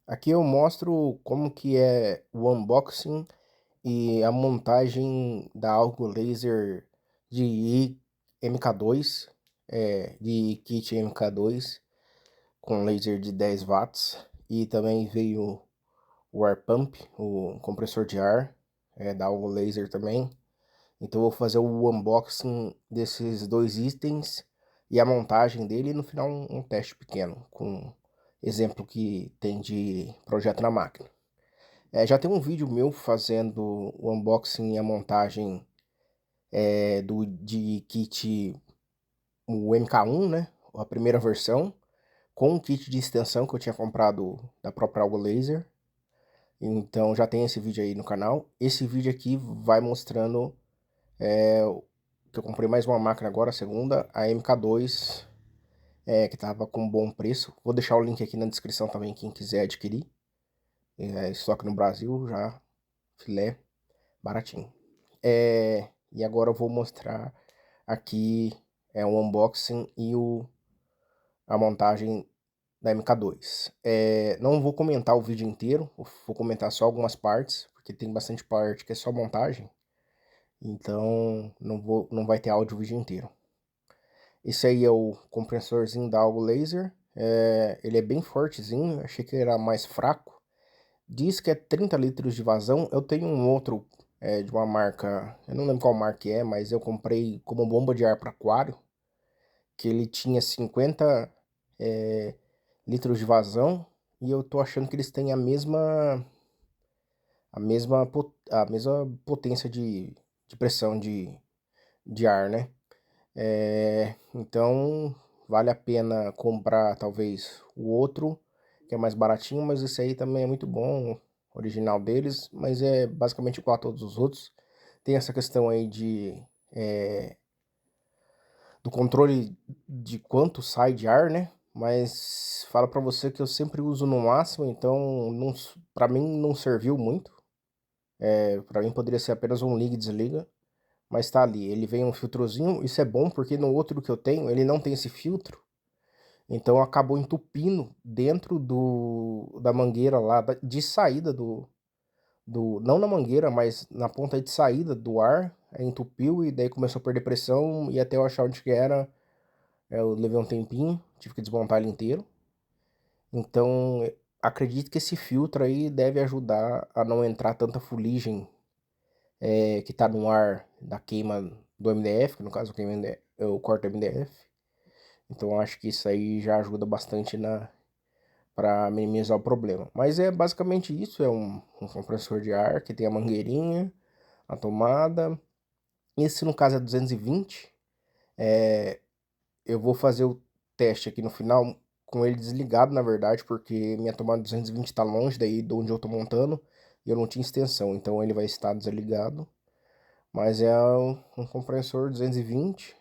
Aqui eu mostro como que é o unboxing e a montagem da Algo Laser de MK2, de kit MK2 com laser de 10 watts e também veio o Air Pump, o compressor de ar, da Algo Laser também. Então eu vou fazer o unboxing desses dois itens e a montagem dele e no final um teste pequeno com exemplo que tem de projeto na máquina. Já tem um vídeo meu fazendo o unboxing e a montagem de kit, o MK1, né? A primeira versão, com o kit de extensão que eu tinha comprado da própria Algo Laser. Então já tem esse vídeo aí no canal. Esse vídeo aqui vai mostrando que eu comprei mais uma máquina agora, a segunda, a MK2, que tava com bom preço. Vou deixar o link aqui na descrição também, quem quiser adquirir. Estoque no Brasil, já filé, baratinho. E agora eu vou mostrar aqui o unboxing e a montagem da MK2. Não vou comentar o vídeo inteiro, vou comentar só algumas partes, porque tem bastante parte que é só montagem. Então não vai ter áudio o vídeo inteiro. Esse aí é o compressorzinho da Algo Laser. Ele é bem fortezinho, achei que ele era mais fraco. Diz que é 30 litros de vazão. Eu tenho um outro de uma marca, eu não lembro qual marca é, mas eu comprei como bomba de ar para aquário, que ele tinha 50 é, litros de vazão, e eu tô achando que eles têm a mesma potência de pressão de ar, né? Então vale a pena comprar talvez o outro, que é mais baratinho, mas esse aí também é muito bom, original deles, mas é basicamente igual a todos os outros. Tem essa questão aí do controle de quanto sai de ar, né? Mas falo pra você que eu sempre uso no máximo, então não, para mim não serviu muito. Para mim poderia ser apenas um liga e desliga, mas tá ali. Ele vem um filtrozinho, isso é bom porque no outro que eu tenho, ele não tem esse filtro. Então acabou entupindo dentro da mangueira lá, de saída não na mangueira, mas na ponta de saída do ar, entupiu e daí começou a perder pressão e até eu achar onde que era, eu levei um tempinho, tive que desmontar ele inteiro. Então acredito que esse filtro aí deve ajudar a não entrar tanta fuligem que tá no ar da queima do MDF, que no caso eu corto MDF. Então acho que isso aí já ajuda bastante para minimizar o problema. Mas é basicamente isso, é um compressor de ar que tem a mangueirinha, a tomada. Esse no caso é 220. Eu vou fazer o teste aqui no final com ele desligado, na verdade, porque minha tomada 220 está longe daí de onde eu tô montando e eu não tinha extensão, então ele vai estar desligado. Mas é um compressor 220,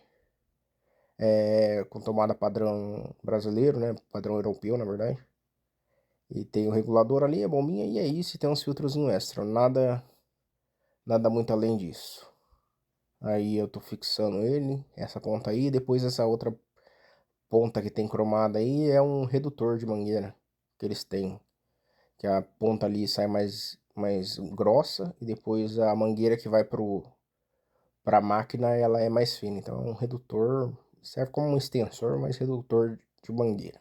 com tomada padrão brasileiro, né? Padrão europeu, na verdade. E tem o regulador ali, a bombinha, e é isso, e tem uns filtrozinho extra, nada muito além disso. Aí eu tô fixando ele, essa ponta aí, depois essa outra ponta que tem cromada aí é um redutor de mangueira que eles têm, que a ponta ali sai mais grossa e depois a mangueira que vai pra máquina ela é mais fina, então é um redutor, serve como um extensor, mas redutor de mangueira.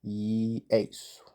E é isso.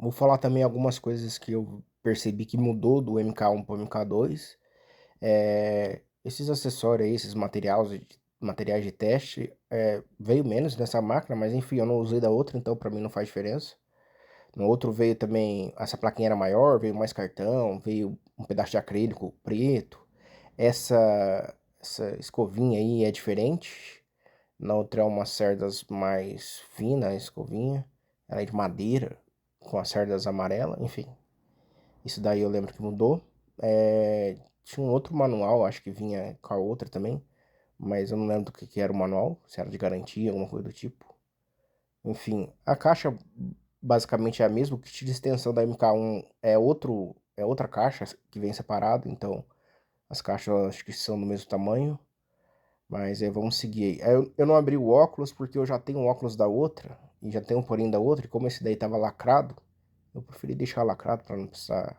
Vou falar também algumas coisas que eu percebi que mudou do MK1 para o MK2. Esses acessórios aí, esses materiais de teste, veio menos nessa máquina, mas enfim, eu não usei da outra, então pra mim não faz diferença. No outro veio também, essa plaquinha era maior, veio mais cartão, veio um pedaço de acrílico preto. Essa escovinha aí é diferente. Na outra é umas cerdas mais finas, a escovinha. Ela é de madeira, com as cerdas amarelas, enfim. Isso daí eu lembro que mudou. Tinha um outro manual, acho que vinha com a outra também. Mas eu não lembro do que era o manual, se era de garantia, alguma coisa do tipo. Enfim, a caixa basicamente é a mesma. O kit de extensão da MK1 é outra caixa que vem separado, então as caixas eu acho que são do mesmo tamanho. Mas vamos seguir aí. Eu não abri o óculos porque eu já tenho o óculos da outra e já tenho o porinho da outra, e como esse daí tava lacrado, eu preferi deixar lacrado para não precisar.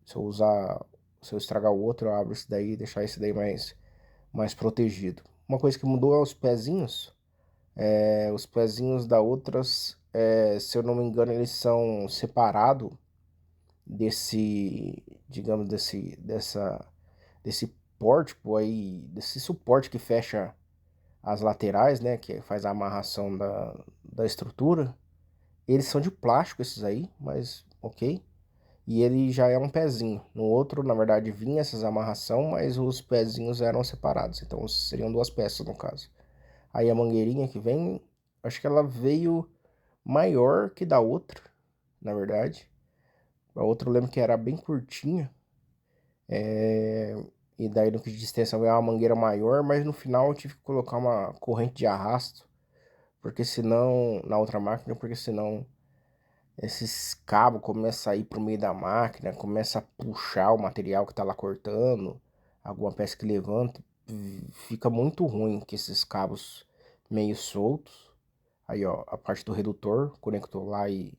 Se eu usar, se eu estragar o outro, eu abro esse daí e deixar esse daí mais protegido. Uma coisa que mudou é os pezinhos. Os pezinhos da outras, se eu não me engano, eles são separados desse, digamos, desse pórtico aí, desse suporte que fecha as laterais, né, que faz a amarração da estrutura. Eles são de plástico esses aí, mas ok. E ele já é um pezinho. No outro, na verdade, vinha essas amarração, mas os pezinhos eram separados. Então seriam duas peças no caso. Aí a mangueirinha que vem, acho que ela veio maior que da outra, na verdade. A outra eu lembro que era bem curtinha. E daí no kit de extensão veio uma mangueira maior, mas no final eu tive que colocar uma corrente de arrasto. Porque senão, na outra máquina, porque senão esses cabos começam a ir pro meio da máquina, começa a puxar o material que tá lá cortando, alguma peça que levanta, fica muito ruim com esses cabos meio soltos. Aí, ó, a parte do redutor, conectou lá e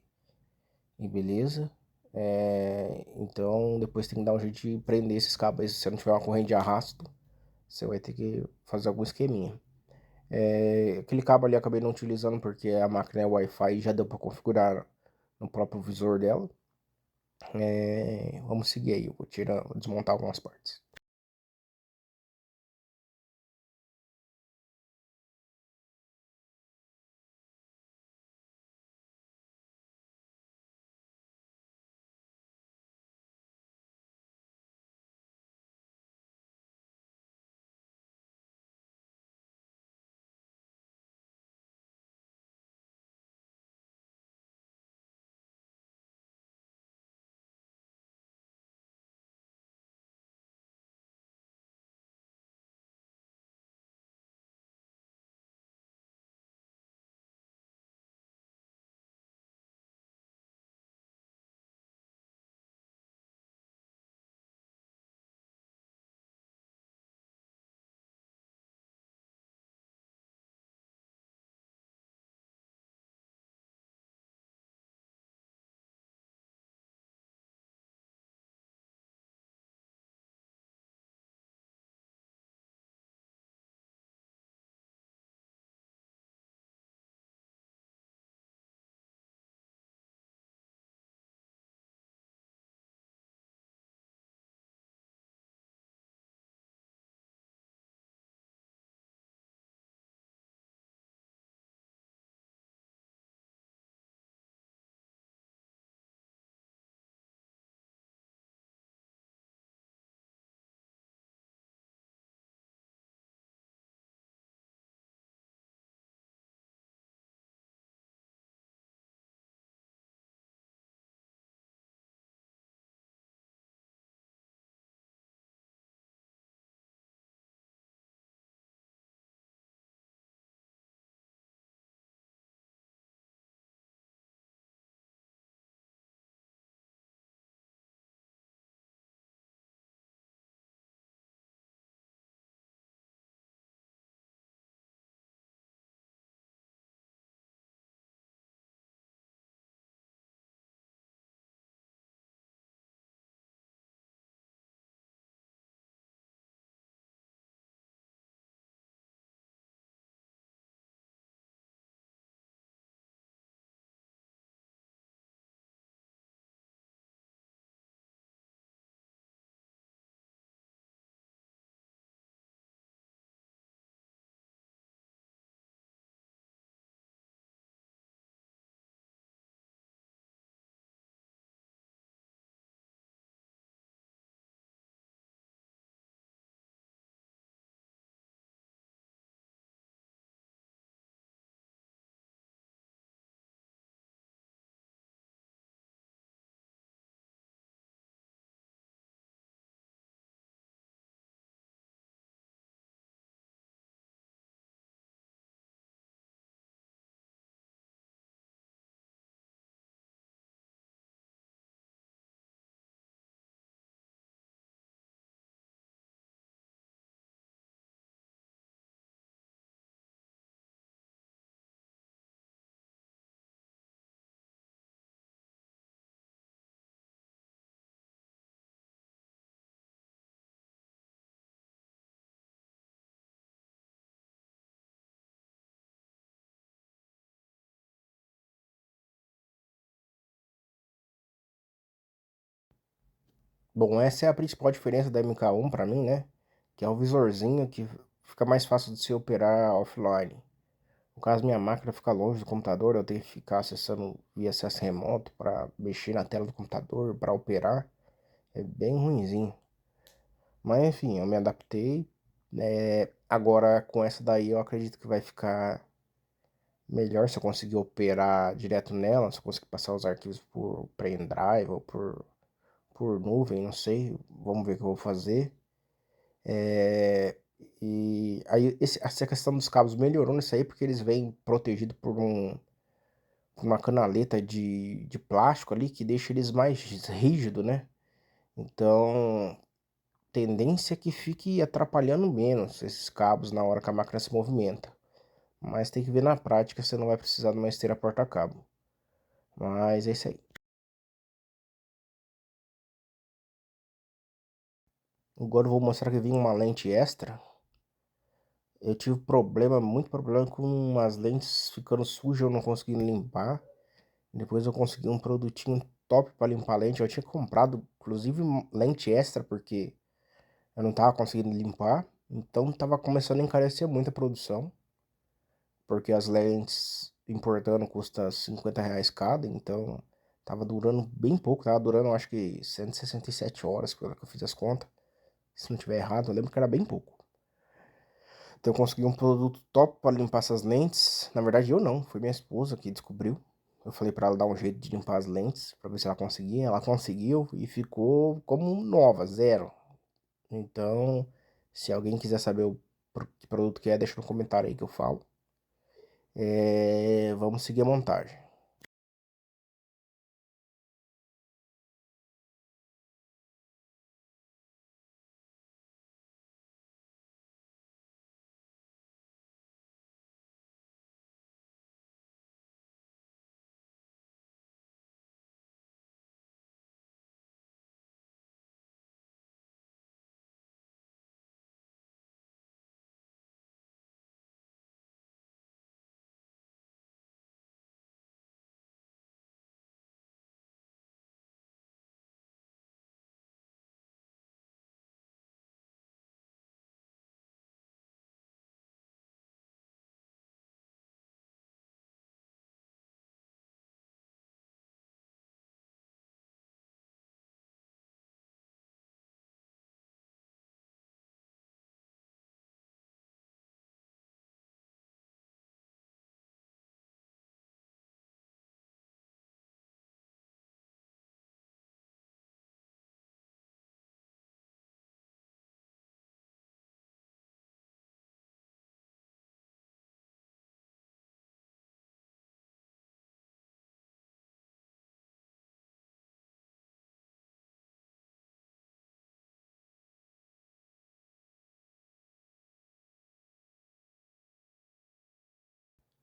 beleza. Então, depois tem que dar um jeito de prender esses cabos aí. Se você não tiver uma corrente de arrasto, você vai ter que fazer algum esqueminha. Aquele cabo ali eu acabei não utilizando porque a máquina é Wi-Fi e já deu para configurar no próprio visor dela. Vamos seguir aí, eu vou desmontar algumas partes. Bom, essa é a principal diferença da MK1 para mim, né? Que é o visorzinho que fica mais fácil de se operar offline. No caso, minha máquina fica longe do computador, eu tenho que ficar acessando via acesso remoto para mexer na tela do computador, para operar. É bem ruinzinho. Mas enfim, eu me adaptei. Agora com essa daí eu acredito que vai ficar melhor se eu conseguir operar direto nela, se eu conseguir passar os arquivos por pendrive ou por nuvem, não sei. Vamos ver o que eu vou fazer. É, e aí essa questão dos cabos melhorou nisso aí porque eles vêm protegidos por uma canaleta de plástico ali que deixa eles mais rígidos, né? Então, tendência é que fique atrapalhando menos esses cabos na hora que a máquina se movimenta. Mas tem que ver na prática, você não vai precisar de uma esteira porta-cabo. Mas é isso aí. Agora eu vou mostrar que vinha uma lente extra. Eu tive problema, muito problema com as lentes ficando sujas, eu não conseguindo limpar. Depois eu consegui um produtinho top para limpar a lente. Eu tinha comprado, inclusive, lente extra, porque eu não tava conseguindo limpar. Então tava começando a encarecer muito a produção. Porque as lentes importando custa R$ 50 cada. Então tava durando bem pouco. Tava durando acho que 167 horas, pelo que eu fiz as contas. Se não tiver errado, eu lembro que era bem pouco. Então eu consegui um produto top para limpar essas lentes. Na verdade eu não, foi minha esposa que descobriu. Eu falei para ela dar um jeito de limpar as lentes, para ver se ela conseguia. Ela conseguiu e ficou como nova, zero. Então, se alguém quiser saber que produto que é, deixa no comentário aí que eu falo. Vamos seguir a montagem.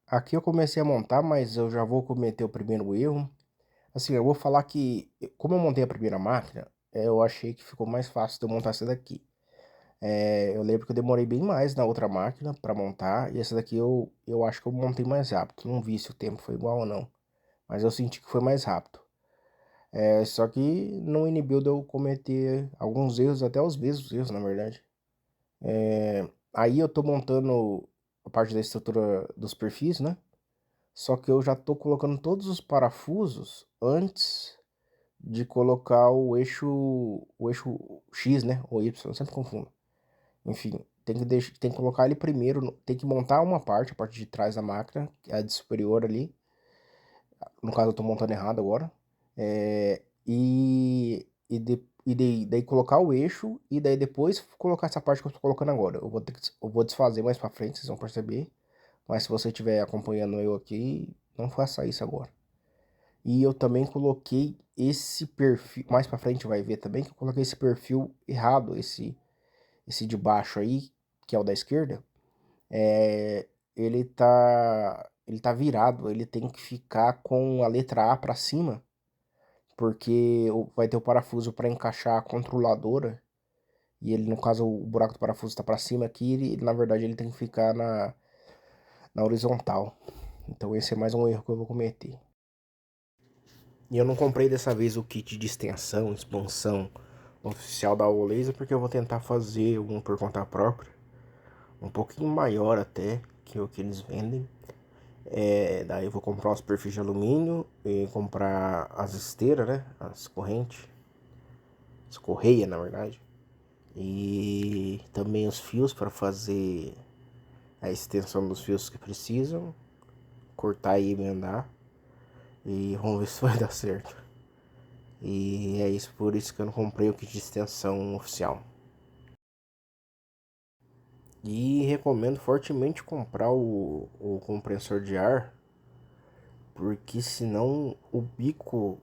Aqui eu comecei a montar, mas eu já vou cometer o primeiro erro. Assim, eu vou falar que, como eu montei a primeira máquina, eu achei que ficou mais fácil de eu montar essa daqui. Eu lembro que eu demorei bem mais na outra máquina para montar, e essa daqui eu acho que eu montei mais rápido. Não vi se o tempo foi igual ou não, mas eu senti que foi mais rápido. Só que não inibiu de eu cometer alguns erros, até os mesmos erros, na verdade. Aí eu tô montando a parte da estrutura dos perfis, né? Só que eu já tô colocando todos os parafusos antes de colocar o eixo X, né? Ou Y, eu sempre confundo. Enfim, tem que colocar ele primeiro, tem que montar uma parte, a parte de trás da máquina, que é a de superior ali. No caso eu tô montando errado agora. Daí colocar o eixo e daí depois colocar essa parte que eu tô colocando agora. Eu vou desfazer mais pra frente, vocês vão perceber. Mas se você estiver acompanhando eu aqui, não faça isso agora. E eu também coloquei esse perfil, mais pra frente vai ver também que eu coloquei esse perfil errado, esse de baixo aí, que é o da esquerda. Ele tá virado, ele tem que ficar com a letra A para cima, porque vai ter o parafuso para encaixar a controladora, e ele, no caso, o buraco do parafuso está para cima aqui, na verdade ele tem que ficar na horizontal. Então esse é mais um erro que eu vou cometer. E eu não comprei dessa vez o kit de extensão, expansão oficial da Laser, porque eu vou tentar fazer um por conta própria, um pouquinho maior até que o que eles vendem. Daí eu vou comprar uns perfis de alumínio e comprar as esteiras, né? As correntes, as correias na verdade. E também os fios para fazer a extensão dos fios que precisam, cortar e emendar. E vamos ver se vai dar certo. E é isso, por isso que eu não comprei o kit de extensão oficial. E recomendo fortemente comprar o compressor de ar, porque senão o bico,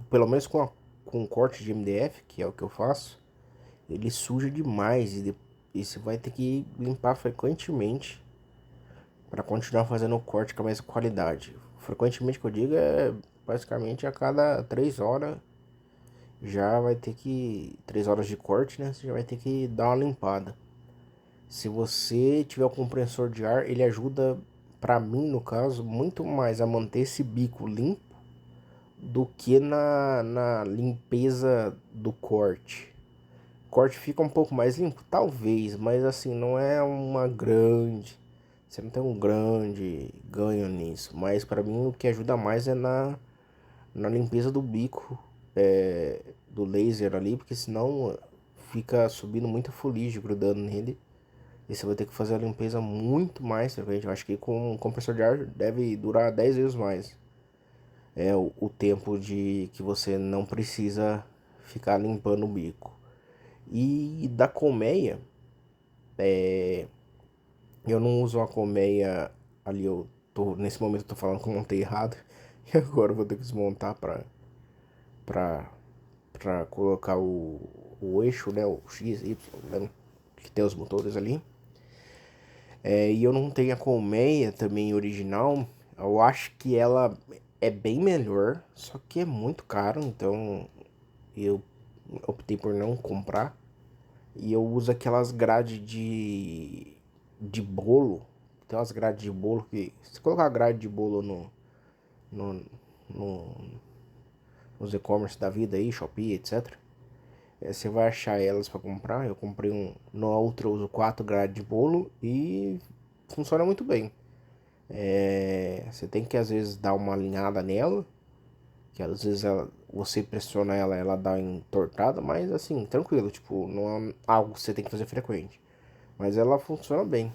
pelo menos com corte de MDF, que é o que eu faço, ele suja demais e você vai ter que limpar frequentemente para continuar fazendo o corte com a mesma qualidade. Frequentemente que eu digo é basicamente a cada 3 horas já vai ter que 3 horas de corte, né? Você já vai ter que dar uma limpada. Se você tiver o compressor de ar, ele ajuda, para mim no caso, muito mais a manter esse bico limpo do que na limpeza do corte. O corte fica um pouco mais limpo? Talvez, mas assim, não é uma grande. Você não tem um grande ganho nisso. Mas para mim o que ajuda mais é na limpeza do bico do laser ali, porque senão fica subindo muita fuligem grudando nele. E você vai ter que fazer a limpeza muito mais frequente. Eu acho que com um compressor de ar deve durar 10 vezes mais. É o tempo de que você não precisa ficar limpando o bico. E da colmeia, eu não uso uma colmeia ali. Nesse momento eu tô falando que eu montei errado. E agora eu vou ter que desmontar pra, pra colocar o eixo, né? O X, Y, né, que tem os motores ali. E eu não tenho a colmeia também original. Eu acho que ela é bem melhor, só que é muito caro, então eu optei por não comprar. E eu uso aquelas grades de bolo. Tem umas grades de bolo que. Se colocar grade de bolo no, no, nos e-commerce da vida aí, Shopee, etc. Você vai achar elas para comprar. Eu comprei um. No outro eu uso 4 grades de bolo e funciona muito bem. Você tem que às vezes dar uma alinhada nela, que às vezes você pressiona ela, ela dá entortada, mas assim, tranquilo, tipo, não é algo que você tem que fazer frequente. Mas ela funciona bem.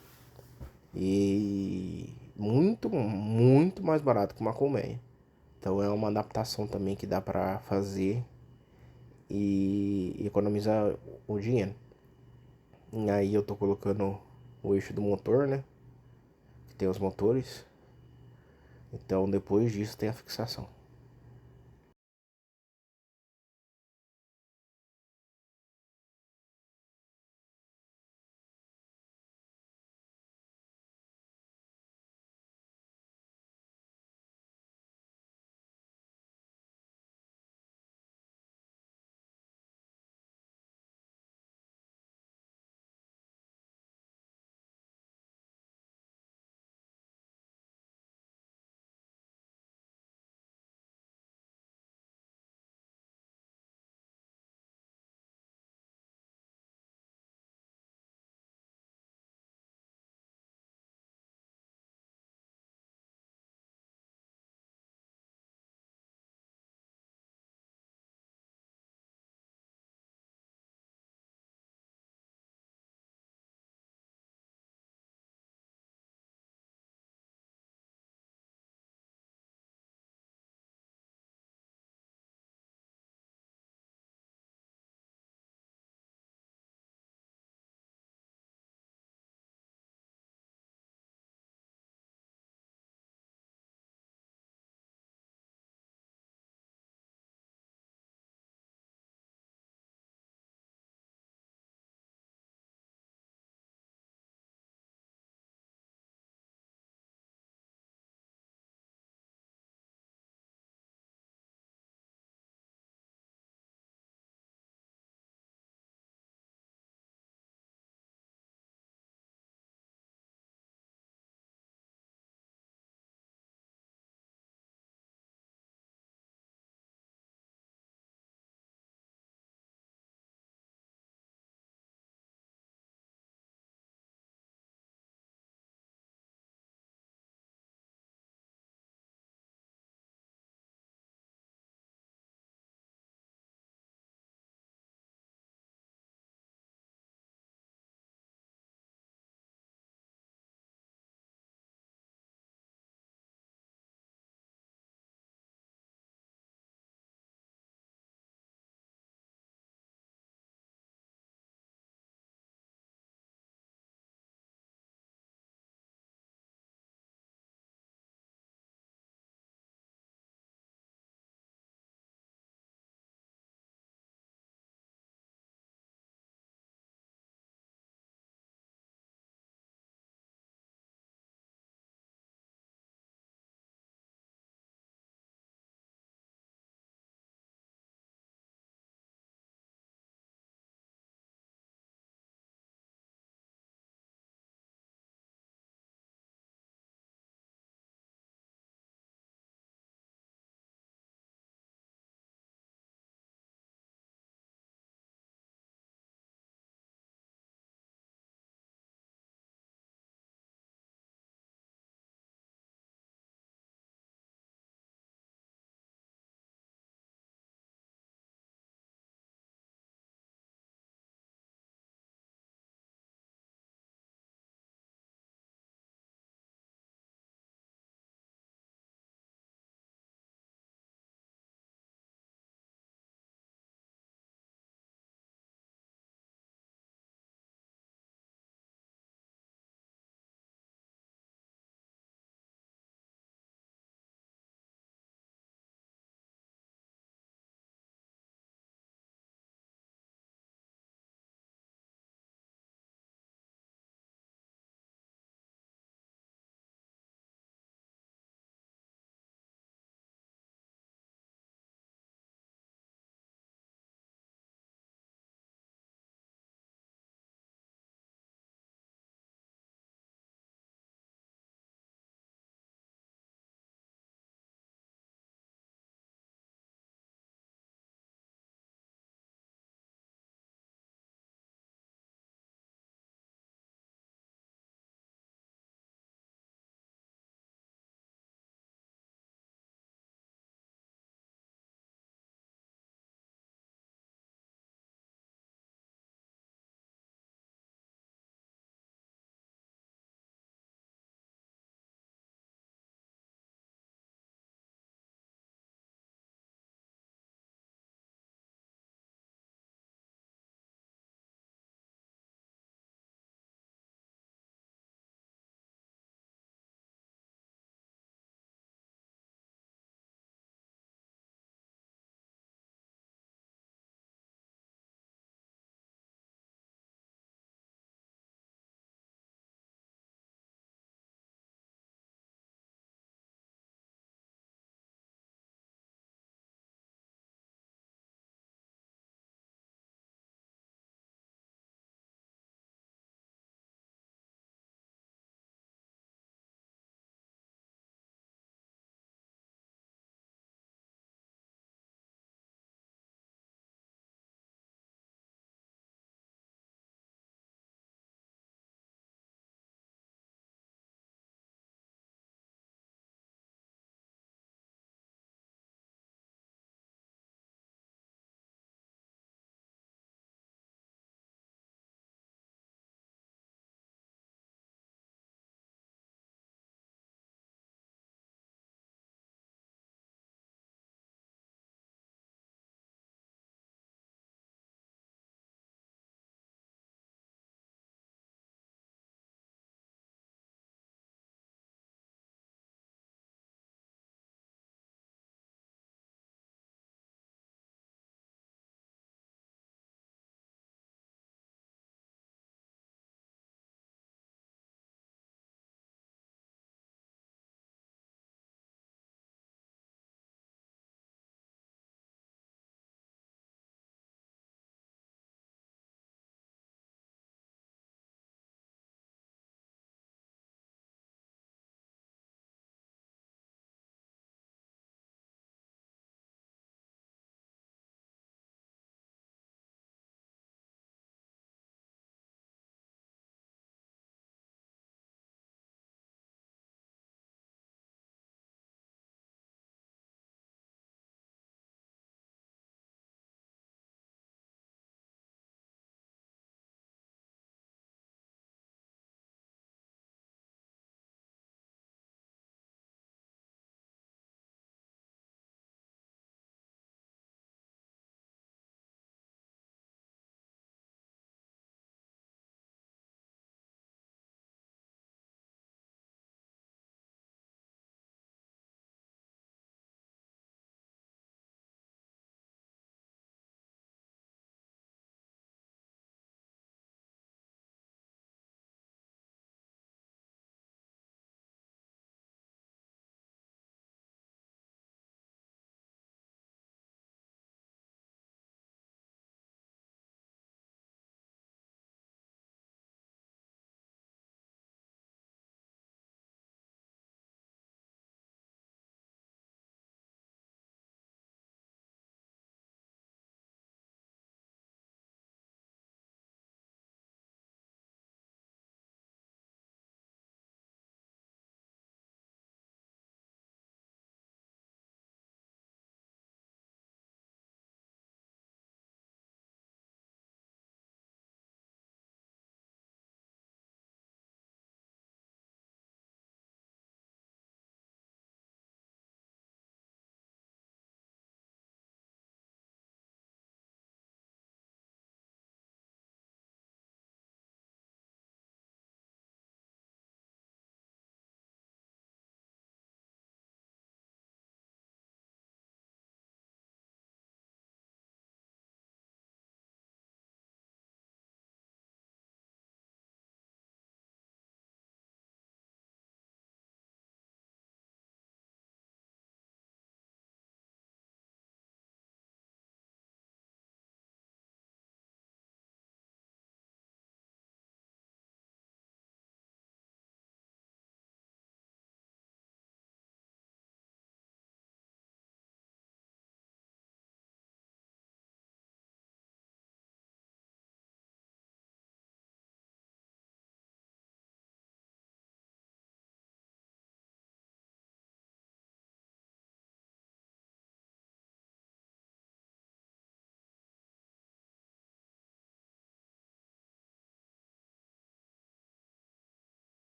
E muito, muito mais barato que uma colmeia. Então é uma adaptação também que dá pra fazer e economizar o dinheiro. E aí eu tô colocando o eixo do motor, né? Que tem os motores. Então depois disso tem a fixação.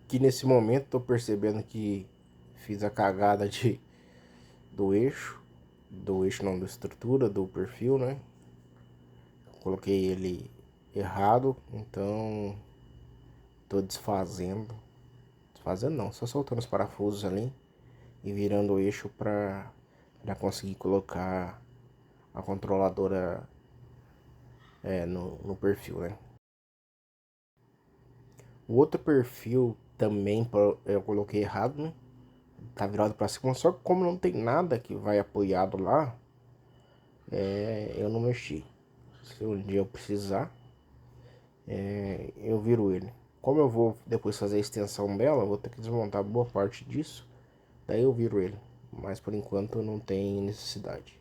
que nesse momento tô percebendo que fiz a cagada do eixo. Do eixo não, da estrutura, do perfil, né? Coloquei ele errado, então tô desfazendo. Desfazendo não, só soltando os parafusos ali e virando o eixo pra conseguir colocar a controladora no perfil, né? O outro perfil também eu coloquei errado, né? Tá virado pra cima, só que como não tem nada que vai apoiado lá, eu não mexi. Se um dia eu precisar, eu viro ele. Como eu vou depois fazer a extensão dela, eu vou ter que desmontar boa parte disso. Daí eu viro ele. Mas por enquanto não tem necessidade.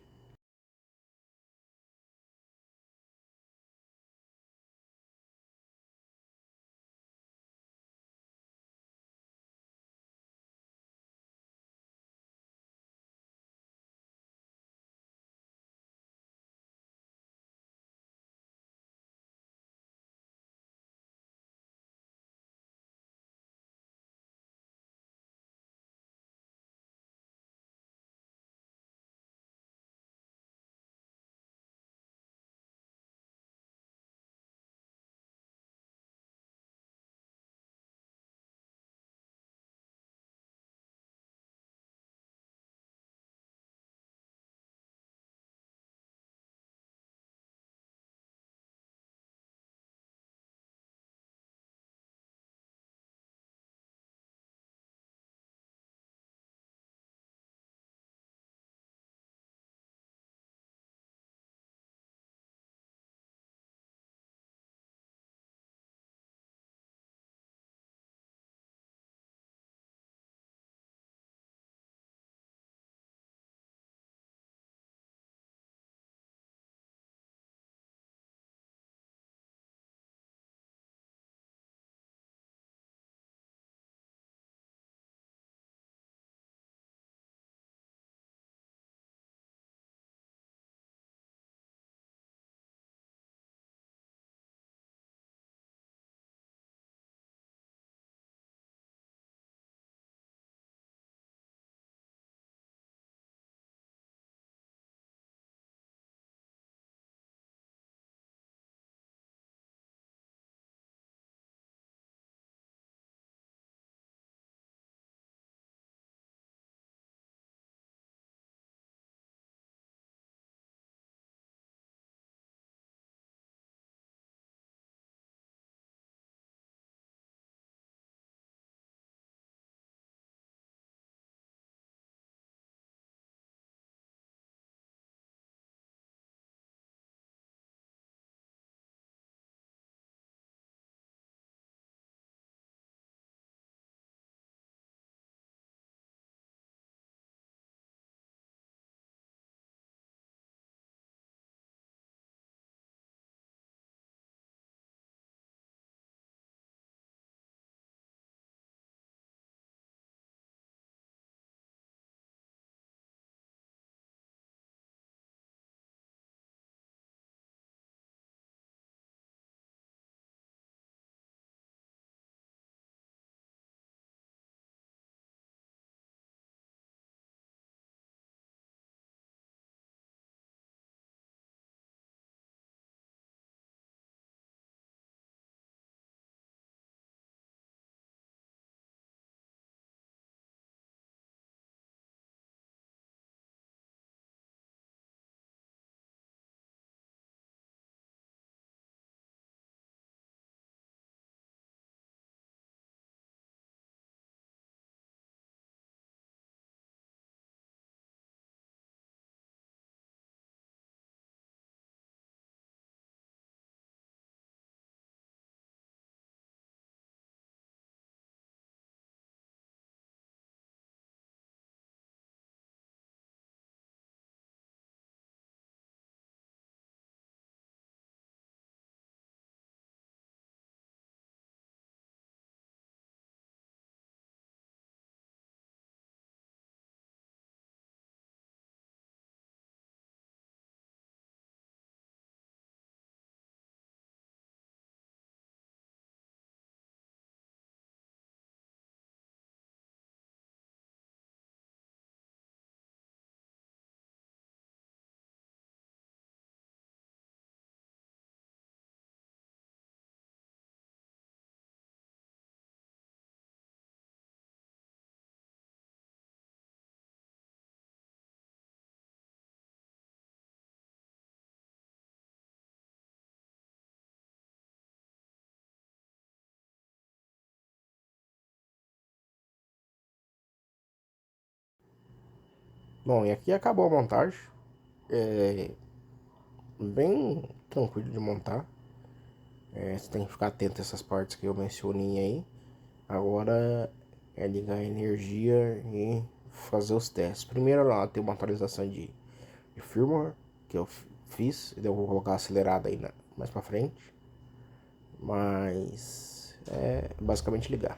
Bom, e aqui acabou a montagem. É bem tranquilo de montar. Você tem que ficar atento a essas partes que eu mencionei aí. Agora é ligar a energia e fazer os testes. Primeiro lá tem uma atualização de firmware que eu fiz. E eu vou colocar acelerada aí mais pra frente. Mas é basicamente ligar.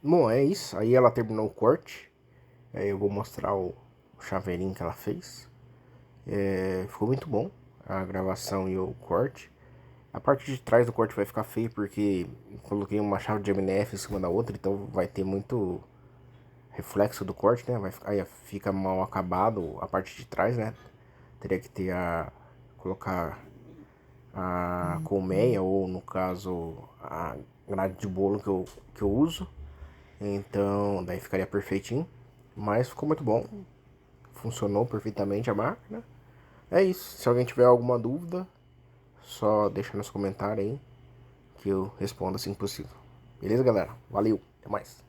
Bom, é isso. Aí ela terminou o corte. Aí eu vou mostrar o chaveirinho que ela fez. Ficou muito bom a gravação e o corte. A parte de trás do corte vai ficar feio porque coloquei uma chave de MDF em cima da outra, então vai ter muito reflexo do corte, né? Aí fica mal acabado a parte de trás, né? Teria que ter colocar a colmeia ou no caso a grade de bolo que eu uso. Então daí ficaria perfeitinho. Mas ficou muito bom. Funcionou perfeitamente a máquina. É isso. Se alguém tiver alguma dúvida, só deixa nos comentários aí que eu respondo assim que possível. Beleza, galera? Valeu. Até mais.